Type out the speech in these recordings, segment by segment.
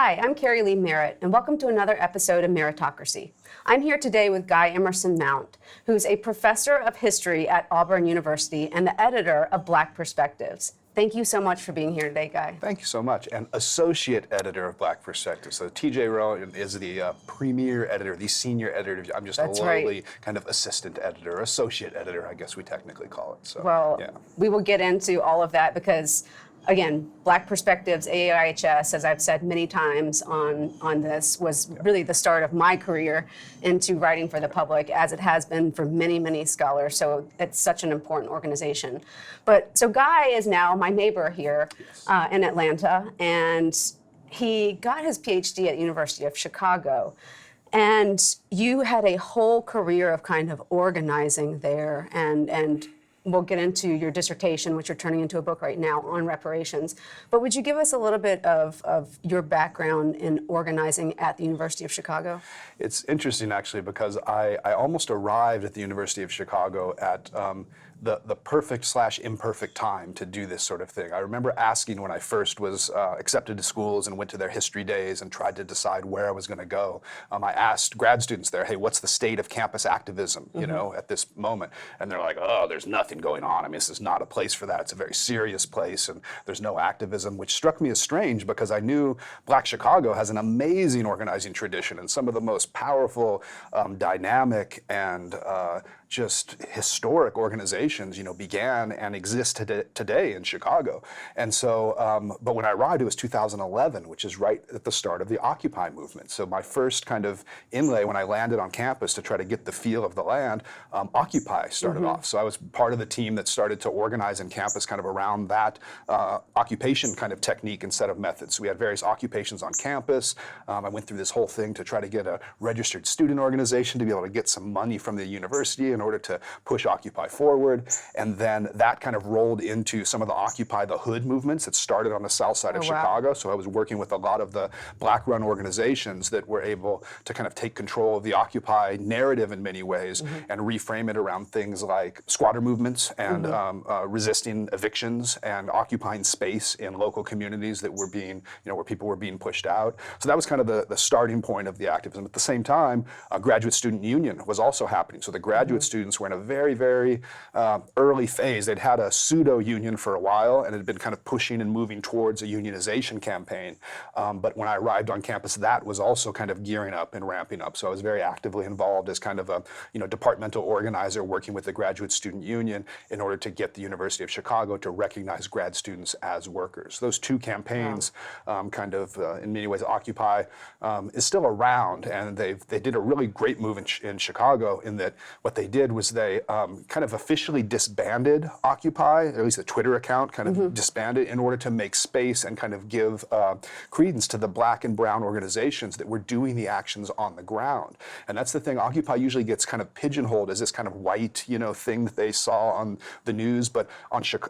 Hi, I'm Carrie Lee Merritt, and welcome to another episode of Merrittocracy. I'm here today with Guy Emerson Mount, who's a professor of history at Auburn University and the editor of Black Perspectives. Thank you so much for being here today, Guy. Thank you so much. And associate editor of Black Perspectives. So TJ Rowan is the premier editor, the senior editor. I'm just That's a lowly right. kind of assistant editor, associate editor, I guess we technically call it. So, Well, yeah. we will get into all of that because, again, Black Perspectives, AIHS, as I've said many times on this, was really the start of my career into writing for the public, as it has been for many, many scholars. So it's such an important organization. But so Guy is now my neighbor here in Atlanta, and he got his PhD at University of Chicago. And you had a whole career of kind of organizing there, and we'll get into your dissertation, which you're turning into a book right now on reparations. But would you give us a little bit of your background in organizing at the University of Chicago? It's interesting, actually, because I almost arrived at the University of Chicago at the perfect/imperfect time to do this sort of thing. I remember asking when I first was accepted to schools and went to their history days and tried to decide where I was going to go. I asked grad students there, hey, what's the state of campus activism, you know, at this moment? And they're like, oh, there's nothing going on. I mean, this is not a place for that. It's a very serious place, and there's no activism, which struck me as strange because I knew Black Chicago has an amazing organizing tradition and some of the most powerful, dynamic, and just historic organizations, you know, began and exist today in Chicago. And so, but when I arrived, it was 2011, which is right at the start of the Occupy movement. So my first kind of inlay when I landed on campus to try to get the feel of the land, Occupy started off. So I was part of the team that started to organize in campus kind of around that occupation kind of technique and set of methods. So we had various occupations on campus. I went through this whole thing to try to get a registered student organization to be able to get some money from the university in order to push Occupy forward. And then that kind of rolled into some of the Occupy the Hood movements that started on the south side of Chicago. So I was working with a lot of the Black-run organizations that were able to kind of take control of the Occupy narrative in many ways and reframe it around things like squatter movements and resisting evictions and occupying space in local communities that were being, you know, where people were being pushed out. So that was kind of the starting point of the activism. At the same time, a graduate student union was also happening. So the graduate students were in a very, very early phase. They'd had a pseudo-union for a while and had been kind of pushing and moving towards a unionization campaign. But when I arrived on campus, that was also kind of gearing up and ramping up. So I was very actively involved as kind of a, you know, departmental organizer working with the graduate student union in order to get the University of Chicago to recognize grad students as workers. Those two campaigns kind of, in many ways, Occupy is still around, and they did a really great move in Chicago in that what they did was they kind of officially disbanded Occupy, or at least the Twitter account kind of disbanded in order to make space and kind of give credence to the Black and brown organizations that were doing the actions on the ground. And that's the thing, Occupy usually gets kind of pigeonholed as this kind of white, you know, thing that they saw on the news, but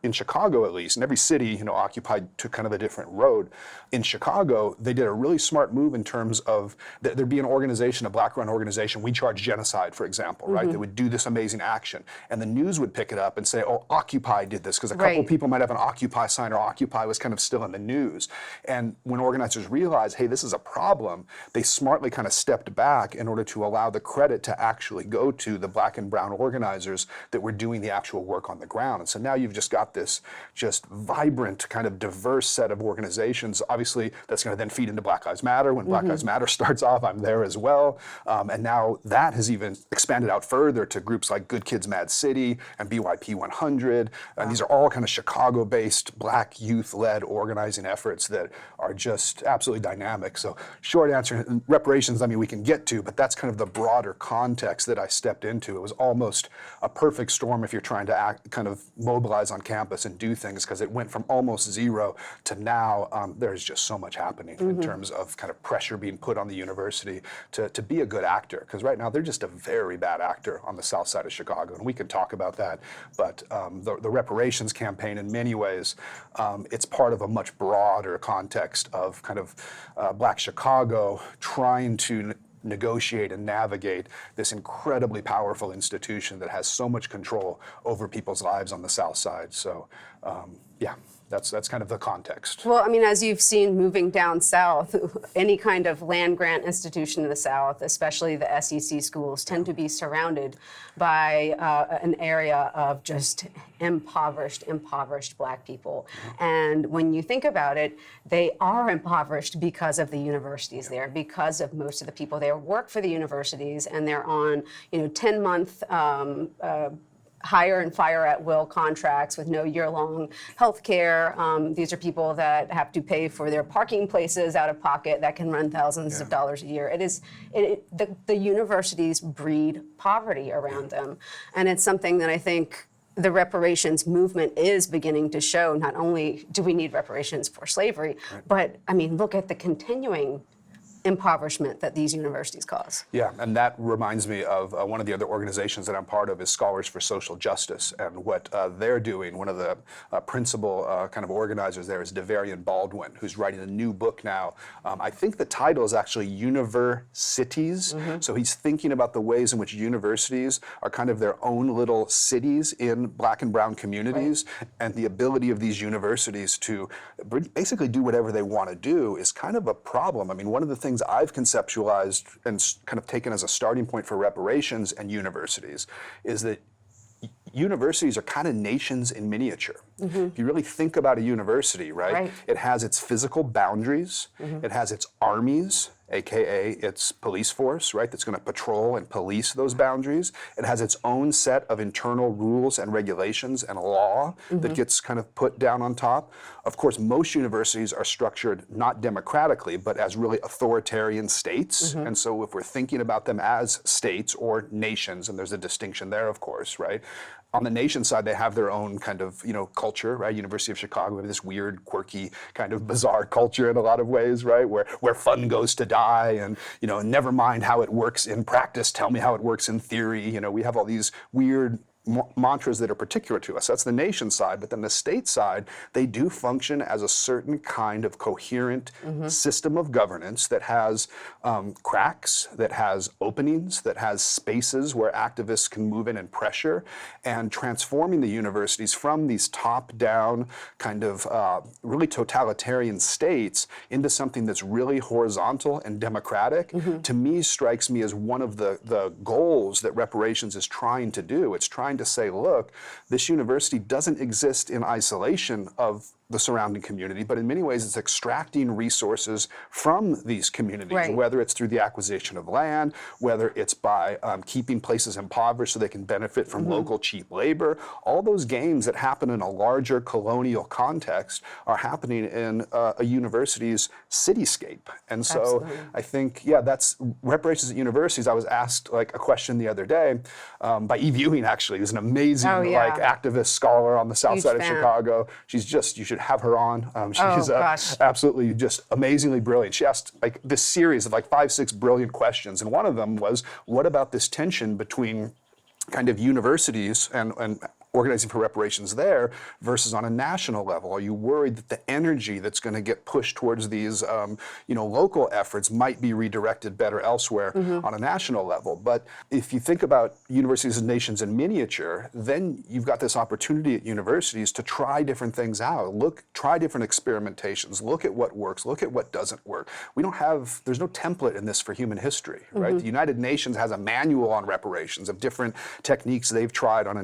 in Chicago at least, in every city, you know, Occupy took kind of a different road. In Chicago, they did a really smart move in terms of there'd be an organization, a Black-run organization, We Charge Genocide, for example, right? They would do this amazing action, and the news would pick it up and say, oh, Occupy did this, because a couple of people might have an Occupy sign, or Occupy was kind of still in the news. And when organizers realized, hey, this is a problem, they smartly kind of stepped back in order to allow the credit to actually go to the Black and brown organizers that were doing the actual work on the ground. And so now you've just got this just vibrant, kind of diverse set of organizations. Obviously, that's going to then feed into Black Lives Matter. When Black Lives Matter starts off, I'm there as well. And now that has even expanded out further to groups like Good Kids Mad City and BYP 100. And these are all kind of Chicago-based Black youth-led organizing efforts that are just absolutely dynamic. So short answer, reparations, I mean, we can get to, but that's kind of the broader context that I stepped into. It was almost a perfect storm if you're trying to kind of mobilize on campus and do things, because it went from almost zero to now there's just so much happening in terms of kind of pressure being put on the university to be a good actor, because right now they're just a very bad actor on the south side of Chicago, and we can talk about that. But the reparations campaign, in many ways, it's part of a much broader context of kind of Black Chicago trying to negotiate and navigate this incredibly powerful institution that has so much control over people's lives on the south side. So, yeah. That's kind of the context. Well, I mean, as you've seen moving down south, any kind of land grant institution in the South, especially the SEC schools, tend to be surrounded by an area of just impoverished Black people. And when you think about it, they are impoverished because of the universities there, because of most of the people there work for the universities, and they're on, 10-month hire and fire at will contracts with no year-long health care. These are people that have to pay for their parking places out of pocket that can run thousands of dollars a year. The universities breed poverty around them. And it's something that I think the reparations movement is beginning to show. Not only do we need reparations for slavery, but I mean, look at the continuing impoverishment that these universities cause. Yeah, and that reminds me of one of the other organizations that I'm part of is Scholars for Social Justice, and what they're doing. One of the principal kind of organizers there is Devarian Baldwin, who's writing a new book now. I think the title is actually Universities. So he's thinking about the ways in which universities are kind of their own little cities in Black and brown communities, and the ability of these universities to basically do whatever they want to do is kind of a problem. I mean, one of the things I've conceptualized and kind of taken as a starting point for reparations and universities is that universities are kind of nations in miniature. If you really think about a university, right? It has its physical boundaries, it has its armies, aka its police force, right, that's going to patrol and police those boundaries. It has its own set of internal rules and regulations and law that gets kind of put down on top. Of course, most universities are structured not democratically, but as really authoritarian states. And so if we're thinking about them as states or nations, and there's a distinction there, of course, right? On the nation side, they have their own kind of, culture, right? University of Chicago, we have this weird, quirky, kind of bizarre culture in a lot of ways, right? Where fun goes to die, and, never mind how it works in practice, tell me how it works in theory. We have all these weird mantras that are particular to us. That's the nation side. But then the state side, they do function as a certain kind of coherent system of governance that has cracks, that has openings, that has spaces where activists can move in and pressure, and transforming the universities from these top-down kind of really totalitarian states into something that's really horizontal and democratic, to me strikes me as one of the goals that reparations is trying to do. It's trying to say, look, this university doesn't exist in isolation of the surrounding community, but in many ways it's extracting resources from these communities, whether it's through the acquisition of land, whether it's by keeping places impoverished so they can benefit from local cheap labor. All those games that happen in a larger colonial context are happening in a university's cityscape. And so I think, that's reparations at universities. I was asked like a question the other day by Eve Ewing, actually, who's an amazing activist scholar on the south side of Chicago. She's just, you should have her on. She's absolutely just amazingly brilliant. She asked like this series of like 5-6 brilliant questions, and one of them was, what about this tension between kind of universities and organizing for reparations there versus on a national level? Are you worried that the energy that's going to get pushed towards these, local efforts might be redirected better elsewhere on a national level? But if you think about universities as nations in miniature, then you've got this opportunity at universities to try different things out. Try different experimentations. Look at what works. Look at what doesn't work. There's no template in this for human history, right? The United Nations has a manual on reparations of different techniques they've tried on a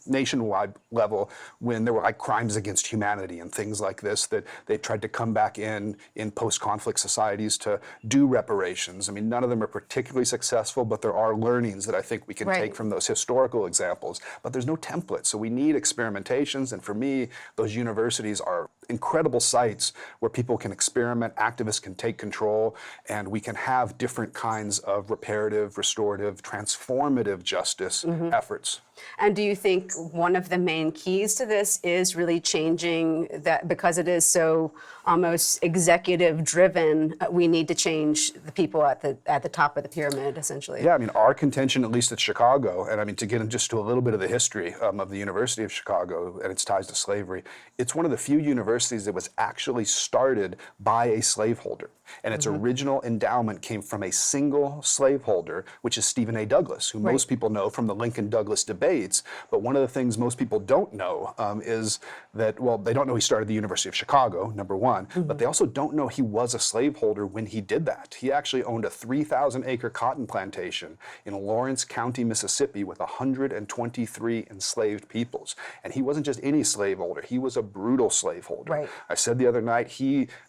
nationwide level when there were like crimes against humanity and things like this that they tried to come back in post-conflict societies to do reparations. I mean, none of them are particularly successful, but there are learnings that I think we can take from those historical examples. But there's no template, so we need experimentations, and for me, those universities are incredible sites where people can experiment, activists can take control, and we can have different kinds of reparative, restorative, transformative justice efforts. And do you think one of the main keys to this is really changing that, because it is so almost executive driven, we need to change the people at the top of the pyramid, essentially? Yeah, I mean, our contention, at least at Chicago, and I mean, to get into a little bit of the history of the University of Chicago and its ties to slavery, it's one of the few universities universities that was actually started by a slaveholder. And its original endowment came from a single slaveholder, which is Stephen A. Douglas, who most people know from the Lincoln-Douglas debates. But one of the things most people don't know is that, well, they don't know he started the University of Chicago, number one, but they also don't know he was a slaveholder when he did that. He actually owned a 3,000-acre cotton plantation in Lawrence County, Mississippi, with 123 enslaved peoples. And he wasn't just any slaveholder, he was a brutal slaveholder. Right. I said the other night,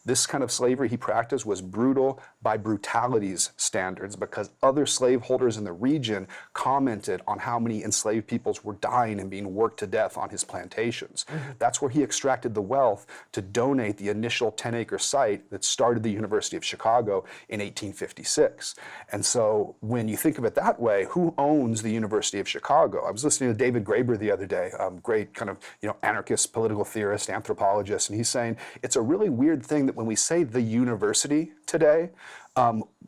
this kind of slavery he practiced was brutal by brutality's standards, because other slaveholders in the region commented on how many enslaved peoples were dying and being worked to death on his plantations. That's where he extracted the wealth to donate the initial 10-acre site that started the University of Chicago in 1856. And so when you think of it that way, who owns the University of Chicago? I was listening to David Graeber the other day, great kind of anarchist, political theorist, anthropologist, and he's saying it's a really weird thing that when we say the university today,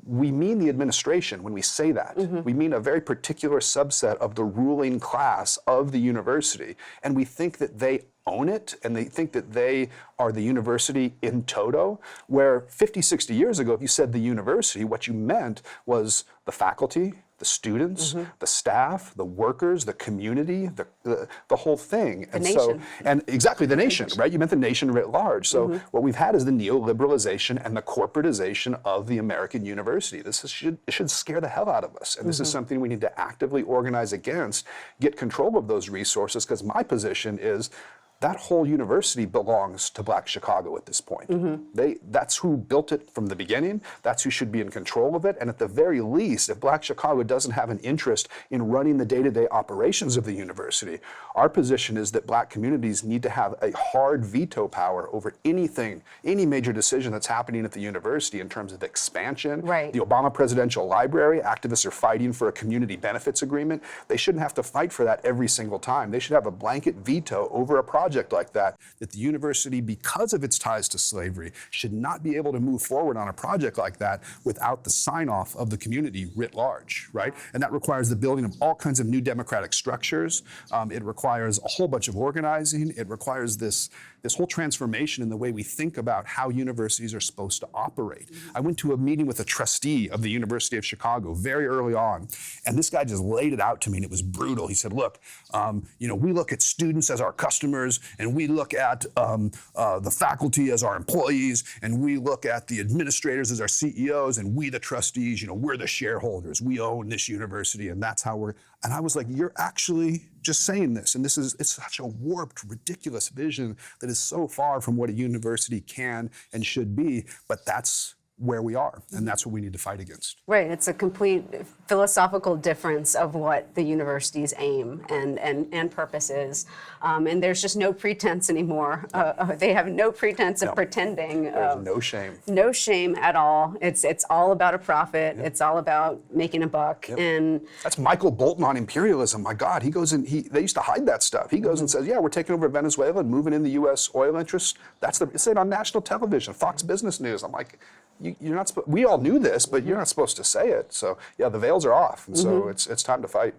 we mean the administration when we say that. We mean a very particular subset of the ruling class of the university, and we think that they own it, and they think that they are the university in toto, where 50, 60 years ago, if you said the university, what you meant was the faculty, the students, the staff, the workers, the community, the whole thing. The nation. And exactly, the nation, right? You meant the nation writ large. So what we've had is the neoliberalization and the corporatization of the American university. It should scare the hell out of us. And this is something we need to actively organize against, get control of those resources, because my position is that whole university belongs to Black Chicago at this point. That's who built it from the beginning. That's who should be in control of it. And at the very least, if Black Chicago doesn't have an interest in running the day-to-day operations of the university, our position is that Black communities need to have a hard veto power over anything, any major decision that's happening at the university in terms of expansion. Right. The Obama Presidential Library, activists are fighting for a community benefits agreement. They shouldn't have to fight for that every single time. They should have a blanket veto over a project like that the university, because of its ties to slavery, should not be able to move forward on a project like that without the sign-off of the community writ large, right? And that requires the building of all kinds of new democratic structures. It requires a whole bunch of organizing. It requires this whole transformation in the way we think about how universities are supposed to operate. I went to a meeting with a trustee of the University of Chicago very early on, and this guy just laid it out to me, and it was brutal. He said, look, we look at students as our customers, and we look at the faculty as our employees, and we look at the administrators as our CEOs, and we, the trustees, we're the shareholders. We own this university, and that's how we're. And I was like, you're actually just saying this, and it's such a warped, ridiculous vision that is so far from what a university can and should be, but that's where we are, and that's what we need to fight against. Right, it's a complete philosophical difference of what the university's aim and purpose is. And there's just no pretense anymore. They have no pretense of pretending. There's no shame. No shame at all. It's all about a profit. It's all about making a buck. And that's Michael Bolton on imperialism. My God, he goes in. They used to hide that stuff. He goes and says, "Yeah, we're taking over Venezuela and moving in the U.S. oil interests." It's on national television, Fox Business News. I'm like, you're not. We all knew this, but you're not supposed to say it. So yeah, the veils are off, and so it's time to fight.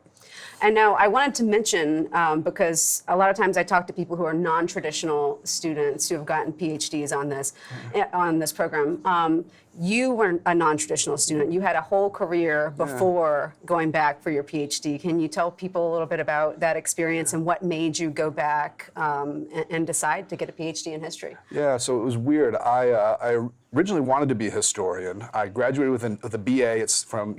And now I wanted to mention, because a lot of times I talk to people who are non-traditional students who have gotten PhDs on this program. You were a non-traditional student. You had a whole career before going back for your PhD. Can you tell people a little bit about that experience and what made you go back and decide to get a PhD in history? Yeah, so it was weird. I originally wanted to be a historian. I graduated with a BA. It's from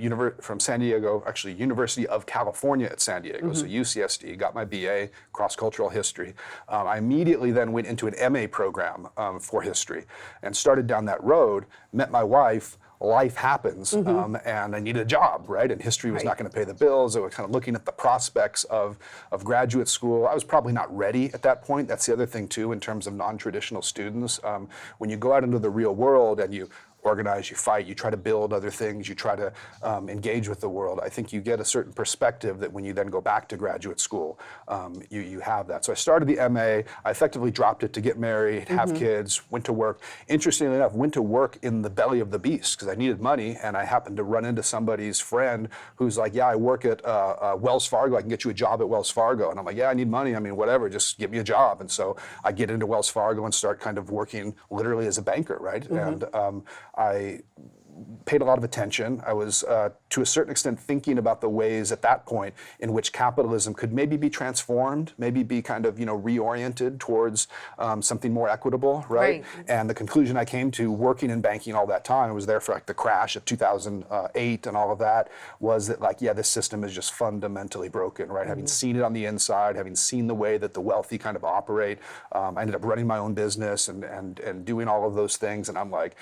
San Diego, actually University of California at San Diego, so UCSD. Got my BA, cross-cultural history. I immediately then went into an MA program for history and started down that road, met my wife. Life happens, and I needed a job, right? And history was not going to pay the bills. I was kind of looking at the prospects of graduate school. I was probably not ready at that point. That's the other thing too, in terms of non-traditional students. When you go out into the real world and you organize, you fight, you try to build other things, you try to engage with the world. I think you get a certain perspective that when you then go back to graduate school, you have that. So I started the MA, I effectively dropped it to get married, have kids, went to work. Interestingly enough, went to work in the belly of the beast because I needed money, and I happened to run into somebody's friend who's like, yeah, I work at Wells Fargo, I can get you a job at Wells Fargo. And I'm like, yeah, I need money, I mean, whatever, just get me a job. And so I get into Wells Fargo and start kind of working literally as a banker, right? And I paid a lot of attention. I was, to a certain extent, thinking about the ways at that point in which capitalism could maybe be transformed, maybe be kind of, reoriented towards something more equitable, right? And the conclusion I came to working in banking all that time, I was there for like the crash of 2008 and all of that, was that like, yeah, this system is just fundamentally broken, right? Having seen it on the inside, having seen the way that the wealthy kind of operate, I ended up running my own business and doing all of those things, and I'm like,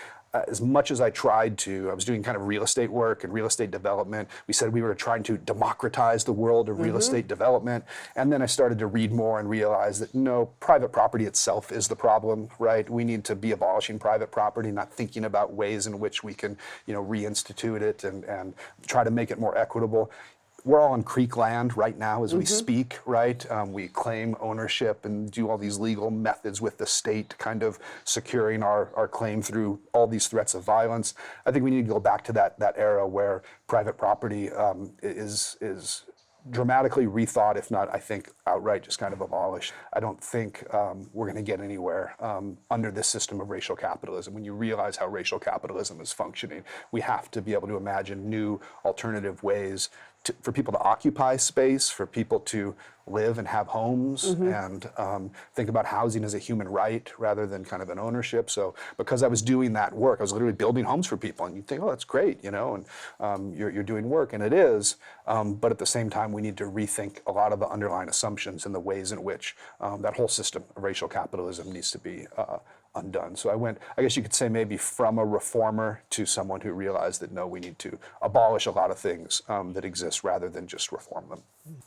as much as I tried to, I was doing kind of real estate work and real estate development. We said we were trying to democratize the world of real estate development. And then I started to read more and realize that no, private property itself is the problem, right? We need to be abolishing private property, not thinking about ways in which we can, reinstitute it and try to make it more equitable. We're all on Creek land right now as we speak, right? We claim ownership and do all these legal methods with the state, kind of securing our claim through all these threats of violence. I think we need to go back to that era where private property is dramatically rethought, if not, I think, outright just kind of abolished. I don't think we're going to get anywhere under this system of racial capitalism. When you realize how racial capitalism is functioning, we have to be able to imagine new alternative ways for people to occupy space, for people to live and have homes, and think about housing as a human right rather than kind of an ownership. So because I was doing that work, I was literally building homes for people, and you think, oh, that's great, and you're doing work, and it is, but at the same time, we need to rethink a lot of the underlying assumptions and the ways in which that whole system of racial capitalism needs to be undone. So I went, I guess you could say, maybe from a reformer to someone who realized that no, we need to abolish a lot of things that exist rather than just reform them.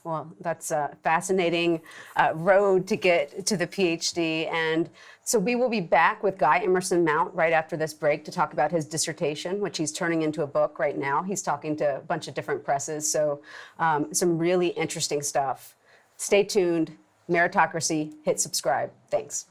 Well, that's a fascinating road to get to the PhD. And so we will be back with Guy Emerson Mount right after this break to talk about his dissertation, which he's turning into a book right now. He's talking to a bunch of different presses. So some really interesting stuff. Stay tuned. Merrittocracy. Hit subscribe. Thanks.